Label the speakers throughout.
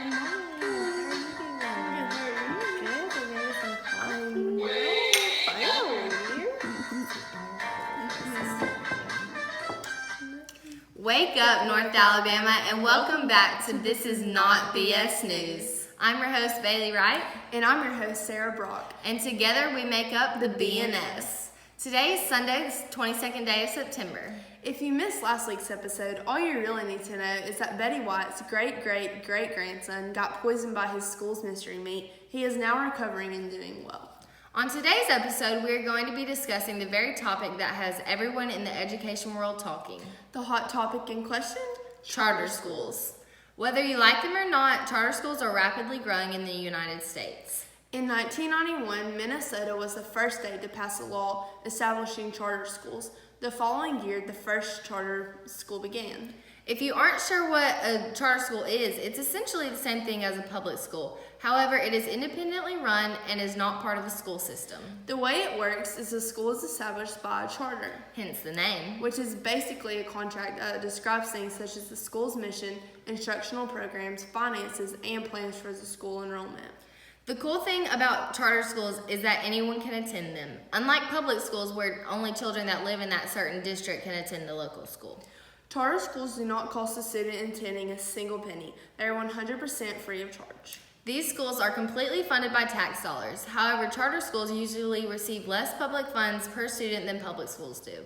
Speaker 1: Good morning. How are you doing? Good. We made some coffee.
Speaker 2: Wake up, North Alabama, and welcome back to This Is Not BS News. I'm your host, Bailey Wright.
Speaker 1: And I'm your host, Sarah Brock.
Speaker 2: And together we make up the BNS. Today is Sunday, the 22nd day of September.
Speaker 1: If you missed last week's episode, all you really need to know is that Betty White's great-great-great-grandson got poisoned by his school's mystery meat. He is now recovering and doing well.
Speaker 2: On today's episode, we are going to be discussing the very topic that has everyone in the education world talking.
Speaker 1: The hot topic in question?
Speaker 2: Charter schools. Whether you like them or not, charter schools are rapidly growing in the United States.
Speaker 1: In 1991, Minnesota was the first state to pass a law establishing charter schools. The following year, the first charter school began.
Speaker 2: If you aren't sure what a charter school is, it's essentially the same thing as a public school. However, it is independently run and is not part of the school system.
Speaker 1: The way it works is the school is established by a charter,
Speaker 2: Hence the name.
Speaker 1: which is basically a contract that describes things such as the school's mission, instructional programs, finances, and plans for the school enrollment.
Speaker 2: The cool thing about charter schools is that anyone can attend them, unlike public schools where only children that live in that certain district can attend the local school.
Speaker 1: Charter schools do not cost the student attending a single penny. They are 100% free of charge.
Speaker 2: These schools are completely funded by tax dollars. However, charter schools usually receive less public funds per student than public schools do.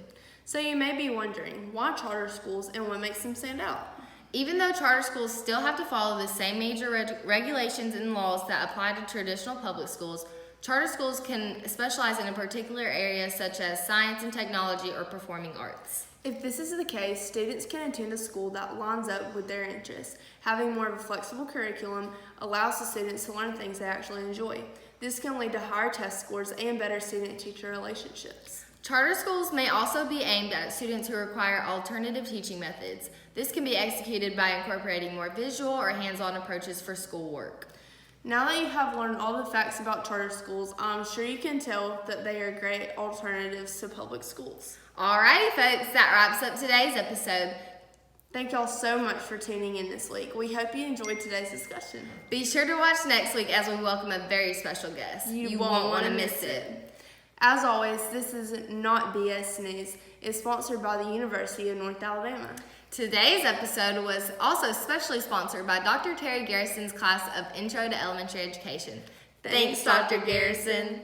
Speaker 1: So you may be wondering, why charter schools and what makes them stand out?
Speaker 2: Even though charter schools still have to follow the same major regulations and laws that apply to traditional public schools, charter schools can specialize in a particular area such as science and technology or performing arts.
Speaker 1: If this is the case, students can attend a school that lines up with their interests. Having more of a flexible curriculum allows the students to learn things they actually enjoy. This can lead to higher test scores and better student-teacher relationships.
Speaker 2: Charter schools may also be aimed at students who require alternative teaching methods. This can be executed by incorporating more visual or hands-on approaches for schoolwork.
Speaker 1: Now that you have learned all the facts about charter schools, I'm sure you can tell that they are great alternatives to public schools.
Speaker 2: Alrighty folks, that wraps up today's episode.
Speaker 1: Thank y'all so much for tuning in this week. We hope you enjoyed today's discussion.
Speaker 2: Be sure to watch next week as we welcome a very special guest. You won't want to miss it.
Speaker 1: As always, This Is Not BS News is sponsored by the University of North Alabama.
Speaker 2: Today's episode was also specially sponsored by Dr. Terry Garrison's class of Intro to Elementary Education. Thanks, Dr. Garrison.